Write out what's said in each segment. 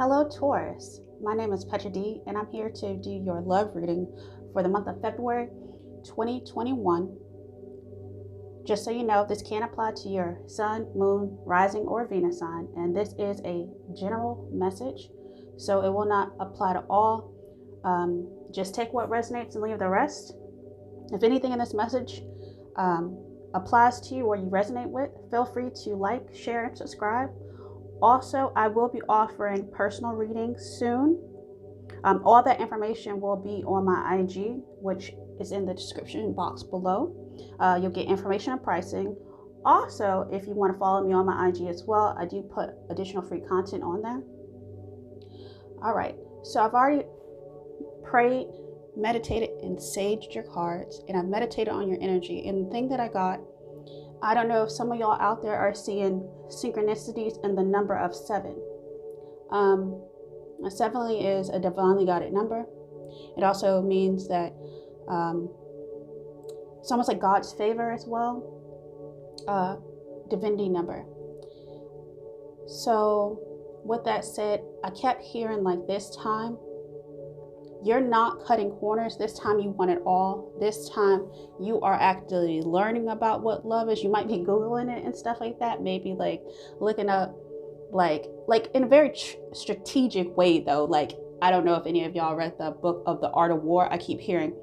Hello Taurus, my name is Petra D and I'm here to do your love reading for the month of February 2021. Just so you know, this can apply to your sun, moon, rising, or Venus sign, and this is a general message, so it will not apply to all. Just take what resonates and leave the rest. If anything in this message applies to you or you resonate with, feel free to like, share, and subscribe. Also, I will be offering personal readings soon. All that information will be on my IG, which is in the description box below. You'll get information and pricing. Also, if you want to follow me on my IG as well, I do put additional free content on there. All right, so I've already prayed, meditated, and saged your cards, and I've meditated on your energy. And the thing that I got, I don't know if some of y'all out there are seeing synchronicities in the number of 7. 7 is a divinely guided number. It also means that it's almost like God's favor as well. Divinity number. So with that said, I kept hearing like this time, you're not cutting corners. This time you want it all. This time you are actually learning about what love is. You might be Googling it and stuff like that. Maybe like looking up like in a very strategic way though. Like, I don't know if any of y'all read the book of The Art of War. I keep hearing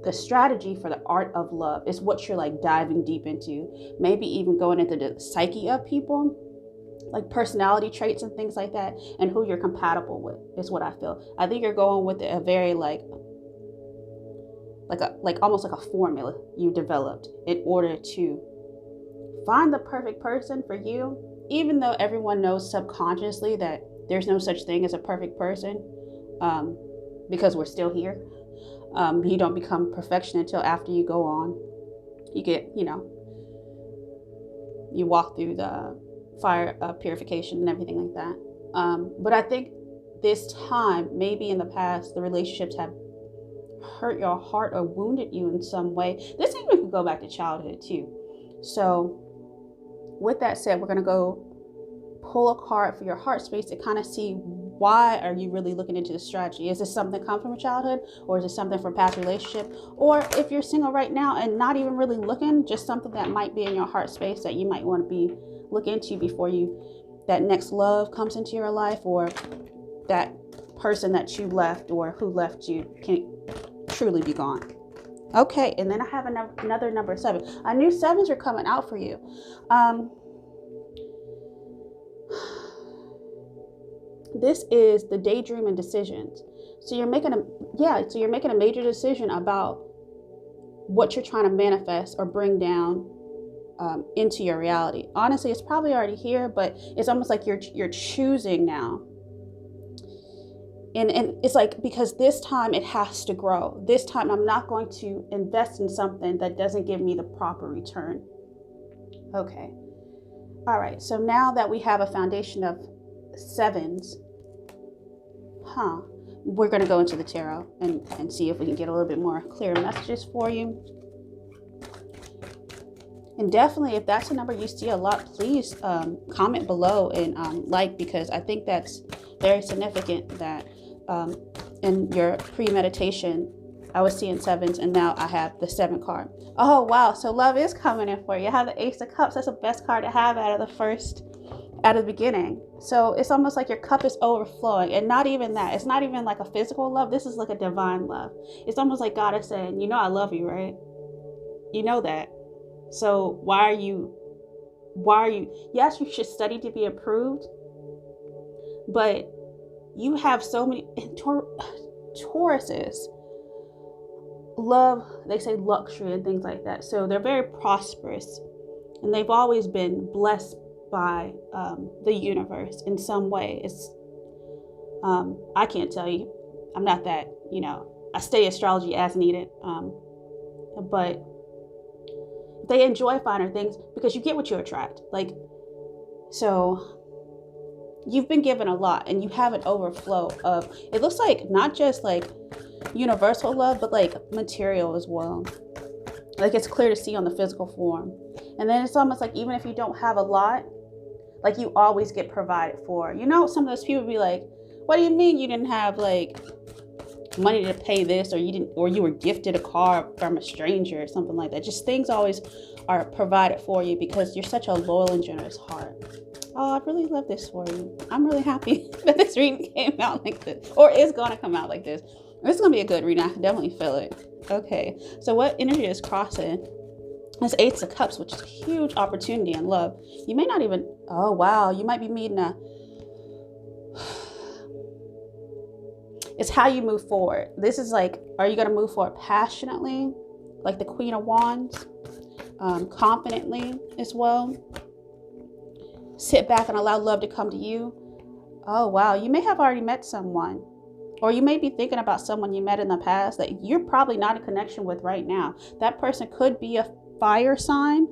the strategy for the art of love is what you're like diving deep into. Maybe even going into the psyche of people, like personality traits and things like that, and who you're compatible with is what I feel. I think you're going with a very like almost like a formula you developed in order to find the perfect person for you, even though everyone knows subconsciously that there's no such thing as a perfect person, because we're still here. You don't become perfection until after you go on. You get, you walk through the fire purification and everything like that. But I think this time, maybe in the past, the relationships have hurt your heart or wounded you in some way. This even could go back to childhood too. So with that said, we're going to go pull a card for your heart space to kind of see, why are you really looking into the strategy? Is this something come from childhood, or is it something from past relationship? Or if you're single right now and not even really looking, just something that might be in your heart space that you might want to be look into before that next love comes into your life, or that person that you left or who left you can truly be gone. Okay, and then I have another number 7. I knew 7s are coming out for you. This is the daydream and decisions. So you're making a major decision about what you're trying to manifest or bring down into your reality. Honestly, it's probably already here, but it's almost like you're choosing now. And it's like, because this time it has to grow. This time I'm not going to invest in something that doesn't give me the proper return. Okay. All right. So now that we have a foundation of 7s, we're going to go into the tarot and see if we can get a little bit more clear messages for you. And definitely, if that's a number you see a lot, please comment below and like, because I think that's very significant that in your premeditation, I was seeing 7s, and now I have the 7 card. Oh, wow. So love is coming in for you. I have the Ace of Cups. That's the best card to have out of the beginning. So it's almost like your cup is overflowing, and not even that. It's not even like a physical love. This is like a divine love. It's almost like God is saying, I love you, right? You know that. So why are you, yes, you should study to be approved, but you have so many, Tauruses love, they say luxury and things like that. So they're very prosperous, and they've always been blessed by the universe in some way. It's, I can't tell you, I'm not that, I study astrology as needed, but they enjoy finer things because you get what you attract. So you've been given a lot, and you have an overflow of, it looks like not just like universal love, but like material as well. Like, it's clear to see on the physical form. And then it's almost like, even if you don't have a lot, Like you always get provided for. You know, some of those people be like, what do you mean you didn't have like money to pay this, or you were gifted a car from a stranger or something like that. Just things always are provided for you because you're such a loyal and generous heart. Oh, I really love this for you. I'm really happy that this reading came out like this, or is going to come out like this. It's going to be a good reading. I can definitely feel it. Okay, so what energy is crossing? It's Ace of Cups, which is a huge opportunity in love. You may not even, oh wow, you might be meeting it's how you move forward. This is like, are you going to move forward passionately, like the Queen of Wands, confidently as well? Sit back and allow love to come to you. Oh wow, you may have already met someone, or you may be thinking about someone you met in the past that you're probably not in connection with right now. That person could be a fire sign,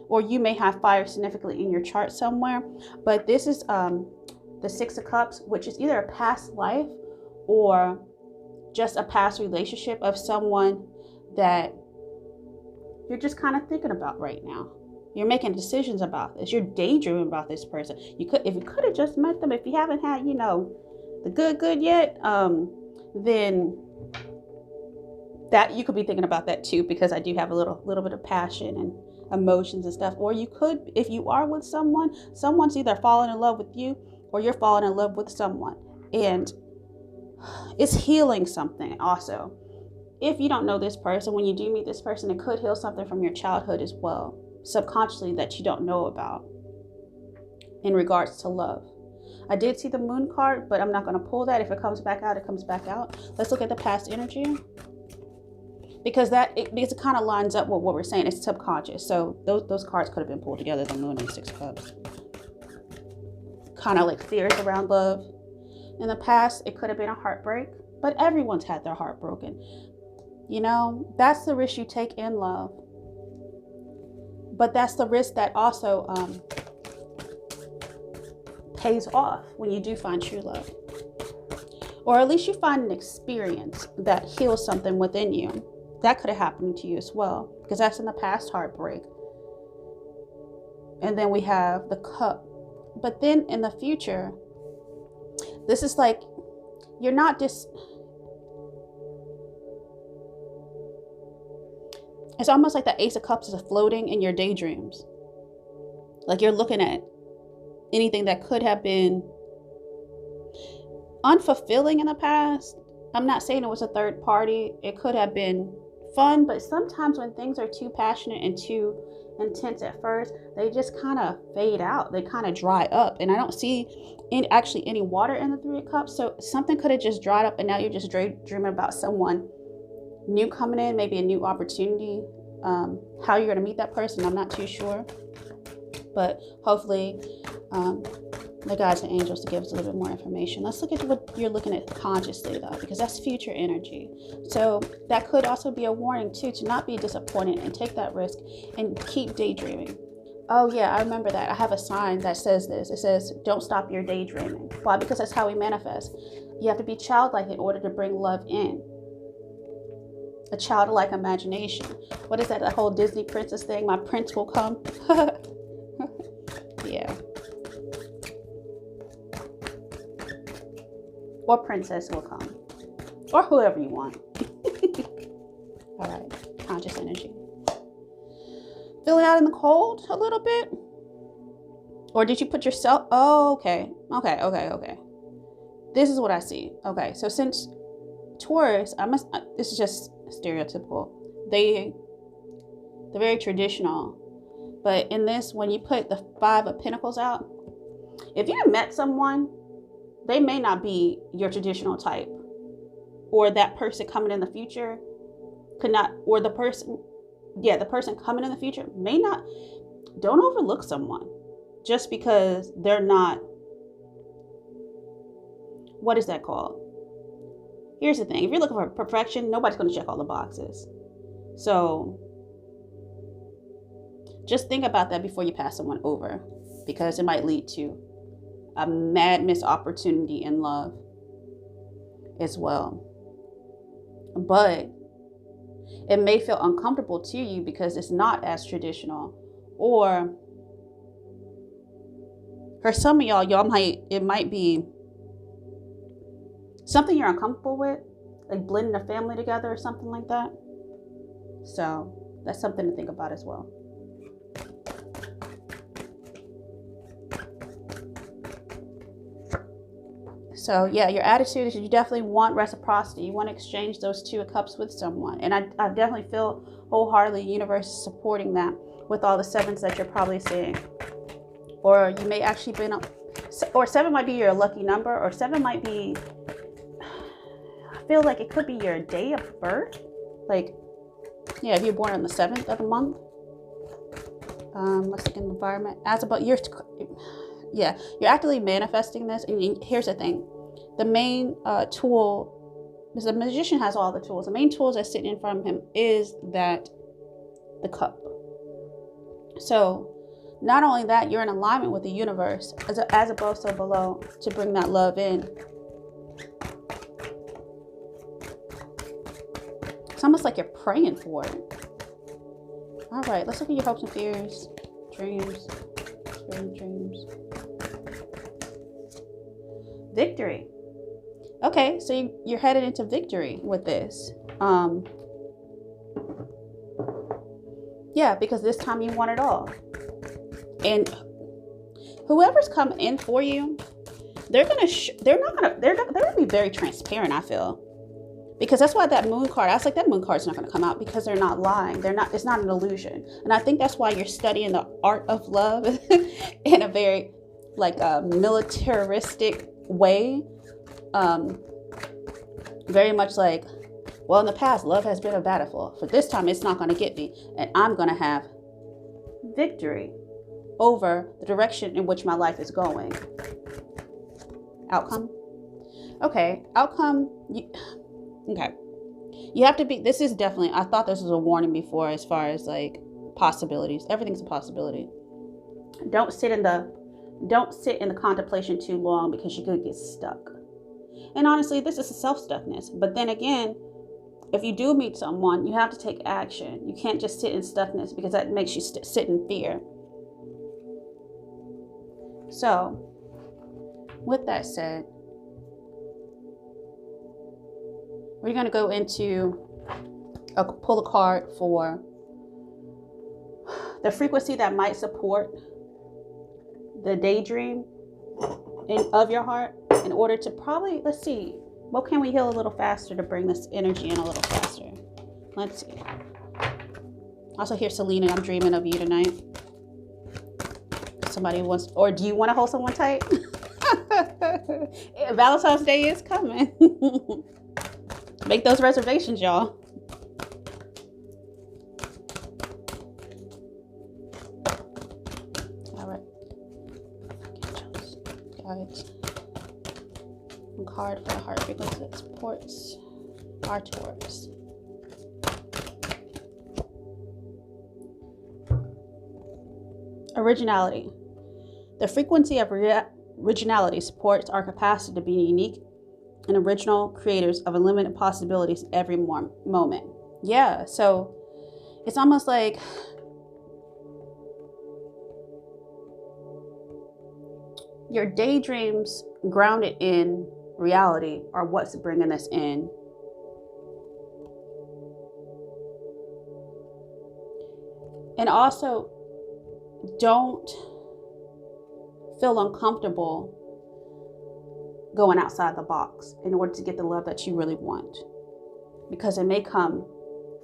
or you may have fire significantly in your chart somewhere. But this is the Six of Cups, which is either a past life or just a past relationship of someone that you're just kind of thinking about right now. You're making decisions about this. You're daydreaming about this person. If you could have just met them, if you haven't had, you know, the good yet, then that you could be thinking about that too, because I do have a little bit of passion and emotions and stuff. Or you could, if you are with someone, someone's either falling in love with you or you're falling in love with someone, and it's healing something also. If you don't know this person, when you do meet this person, it could heal something from your childhood as well, subconsciously, that you don't know about in regards to love. I did see the Moon card, but I'm not going to pull that. If it comes back out, it comes back out. Let's look at the past energy, because it kind of lines up with what we're saying. It's subconscious. So those cards could have been pulled together, the Moon and Six of Cups. Kind of like fears around love. In the past, it could have been a heartbreak, but everyone's had their heart broken. You know, that's the risk you take in love. But that's the risk that also pays off when you do find true love. Or at least you find an experience that heals something within you. That could have happened to you as well, because that's in the past heartbreak. And then we have the Cup. But then in the future, this is like, you're not just, it's almost like the Ace of Cups is floating in your daydreams. Like you're looking at anything that could have been unfulfilling in the past. I'm not saying it was a third party. It could have been fun, but sometimes when things are too passionate and too intense at first, they just kind of fade out. They kind of dry up, and I don't see actually any water in the Three of Cups. So something could have just dried up, and now you're just dreaming about someone new coming in, maybe a new opportunity. How you're going to meet that person, I'm not too sure, but hopefully the guides and angels to give us a little bit more information. Let's look at what you're looking at consciously, though, because that's future energy. So that could also be a warning too, to not be disappointed and take that risk and keep daydreaming. Oh yeah, I remember that. I have a sign that says this. It says, don't stop your daydreaming. Why? Because that's how we manifest. You have to be childlike in order to bring love in. A childlike imagination. What is that? The whole Disney princess thing? My prince will come. Yeah. Or princess will come. Or whoever you want. All right. Conscious energy. Feeling out in the cold a little bit? Or did you put yourself? Oh, okay. Okay. This is what I see. Okay. So since Taurus, this is just stereotypical. They're very traditional. But in this, when you put the Five of Pentacles out, if you met someone, they may not be your traditional type, or that person coming in the future could not, or the person coming in the future may not. Don't overlook someone just because they're not, what is that called? Here's the thing. If you're looking for perfection, nobody's going to check all the boxes. So just think about that before you pass someone over, because it might lead to a mad missed opportunity in love as well. But it may feel uncomfortable to you because it's not as traditional, or For some of y'all, it might be something you're uncomfortable with, like blending a family together or something like that. So that's something to think about as well. So yeah, your attitude is you definitely want reciprocity. You want to exchange those 2 of Cups with someone. And I definitely feel wholeheartedly the universe is supporting that with all the 7s that you're probably seeing. Or you may actually be or 7 might be your lucky number, or 7 might be, I feel like it could be your day of birth. Like, yeah, if you're born on the 7th of the month. Let's look in the environment. You're actively manifesting this. And here's the thing. The main tool, because the magician has all the tools. The main tools that's sitting in front of him is the cup. So not only that, you're in alignment with the universe, as above, so below, to bring that love in. It's almost like you're praying for it. All right, let's look at your hopes and fears, dreams. Victory. Okay, so you're headed into victory with this. Yeah, because this time you want it all. And whoever's coming in for you, they're gonna be very transparent, I feel. Because that's why that moon card, I was like, that moon card's not going to come out, because they're not lying. It's not an illusion. And I think that's why you're studying the art of love in a very militaristic way. Very much like, well, in the past, love has been a battlefield. For this time, it's not going to get me. And I'm going to have victory over the direction in which my life is going. Outcome. Okay. Outcome. Okay. You have to be, this is definitely, I thought this was a warning before as far as like possibilities. Everything's a possibility. Don't sit in the contemplation too long, because you could get stuck. And honestly, this is a self-stuckness. But then again, if you do meet someone, you have to take action. You can't just sit in stuckness, because that makes you sit in fear. So, with that said, we're going to go into pull a card for the frequency that might support the daydream of your heart, in order to probably, let's see, what can we heal a little faster to bring this energy in a little faster? Let's see. Also, here's Selena, I'm dreaming of you tonight. Somebody wants, or do you want to hold someone tight? Valentine's Day is coming. Make those reservations, y'all. All right. Guides. One card for the heart frequency that supports our Taurus. Originality. The frequency of originality supports our capacity to be unique and original creators of unlimited possibilities every moment. Yeah, so it's almost like your daydreams grounded in reality are what's bringing this in. And also, don't feel uncomfortable going outside the box in order to get the love that you really want, because it may come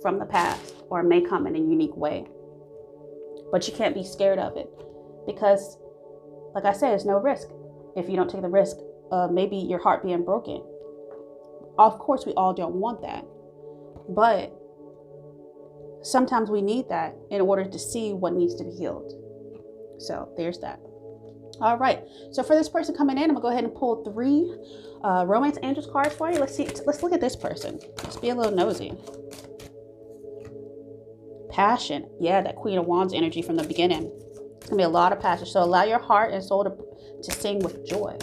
from the past or it may come in a unique way, but you can't be scared of it, because like I said, there's no risk if you don't take the risk of maybe your heart being broken. Of course, we all don't want that, but sometimes we need that in order to see what needs to be healed. So there's that. All right, so for this person coming in, I'm gonna go ahead and pull 3 romance angels cards for you. Let's look at this person. Let's be a little nosy. Passion. Yeah, that Queen of Wands energy from the beginning. It's gonna be a lot of passion. So allow your heart and soul to sing with joy.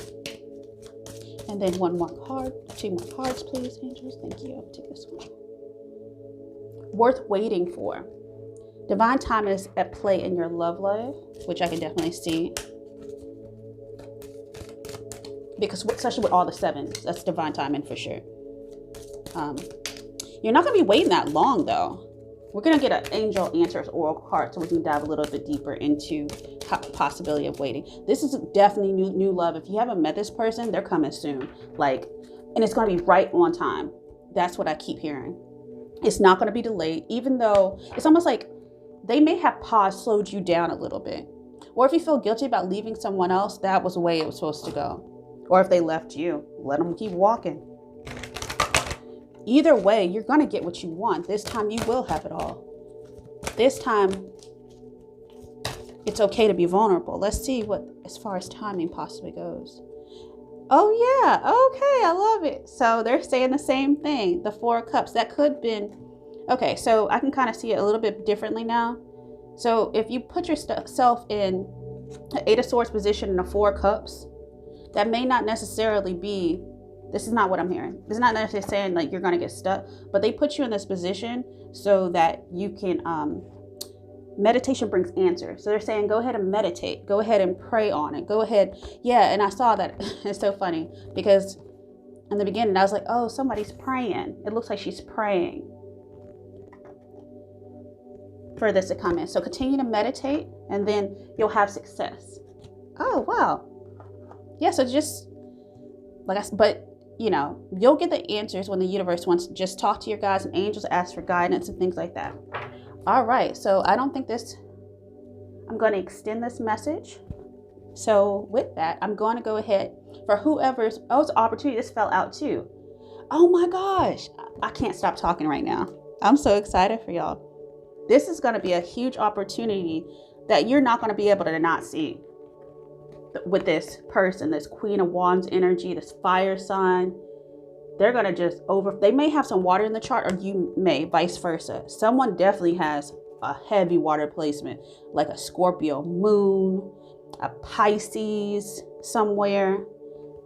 And then 1 more card, 2 more cards, please, angels. Thank you. I'll take this one. Worth waiting for. Divine time is at play in your love life, which I can definitely see. because especially with all the sevens, that's divine timing for sure. You're not going to be waiting that long though. We're going to get an angel answers oracle card so we can dive a little bit deeper into possibility of waiting. This is definitely new love. If you haven't met this person, they're coming soon. Like, and it's going to be right on time. That's what I keep hearing. It's not going to be delayed, even though it's almost like they may have slowed you down a little bit. Or if you feel guilty about leaving someone else, that was the way it was supposed to go. Or if they left you, let them keep walking. Either way, you're going to get what you want. This time you will have it all. This time, it's okay to be vulnerable. Let's see what, as far as timing possibly goes. Oh yeah, okay, I love it. So they're saying the same thing. The Four of Cups, that could have been, okay, so I can kind of see it a little bit differently now. So if you put yourself in an Eight of Swords position in a Four of Cups, that may not necessarily be, this is not what I'm hearing. It's not necessarily saying like you're going to get stuck, but they put you in this position so that you can, meditation brings answers. So they're saying, go ahead and meditate. Go ahead and pray on it. Go ahead. Yeah. And I saw that. It's so funny because in the beginning I was like, oh, somebody's praying. It looks like she's praying for this to come in. So continue to meditate and then you'll have success. Oh, wow. Yeah. So just like but you know, you'll get the answers when the universe wants to. Just talk to your guides and angels, ask for guidance and things like that. All right. So I don't think I'm going to extend this message. So with that, I'm going to go ahead for whoever's, oh, it's an opportunity. This fell out too. Oh my gosh. I can't stop talking right now. I'm so excited for y'all. This is going to be a huge opportunity that you're not going to be able to not see. With this person, this Queen of Wands energy, this fire sign, they're going to just they may have some water in the chart, or you may, vice versa. Someone definitely has a heavy water placement, like a Scorpio moon, a Pisces somewhere.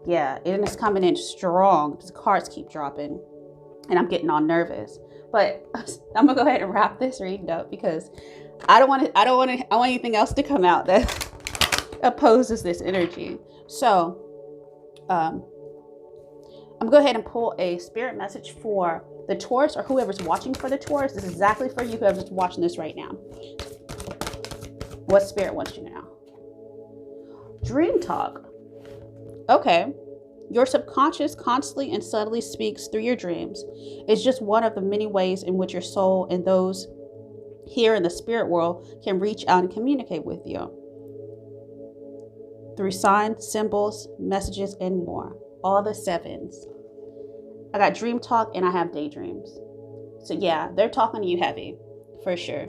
Yeah, and it's coming in strong. The cards keep dropping and I'm getting all nervous, but I'm gonna go ahead and wrap this reading up because I want anything else to come out that opposes this energy. So I'm gonna go ahead and pull a spirit message for the Taurus or whoever's watching for the Taurus. This is exactly for you, whoever's watching this right now. What spirit wants you to know? Dream talk. Okay. Your subconscious constantly and subtly speaks through your dreams. It's just one of the many ways in which your soul and those here in the spirit world can reach out and communicate with you. Through signs, symbols, messages, and more. All the sevens. I got dream talk and I have daydreams. So yeah, they're talking to you heavy, for sure.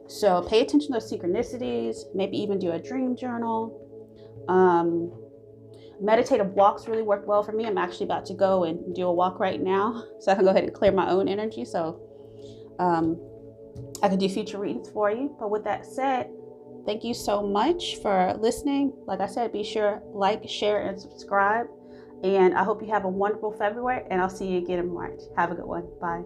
So pay attention to those synchronicities. Maybe even do a dream journal. Meditative walks really work well for me. I'm actually about to go and do a walk right now, so I can go ahead and clear my own energy. So I can do future readings for you. But with that said, thank you so much for listening. Like I said, be sure like, share, and subscribe. And I hope you have a wonderful February, and I'll see you again in March. Have a good one. Bye.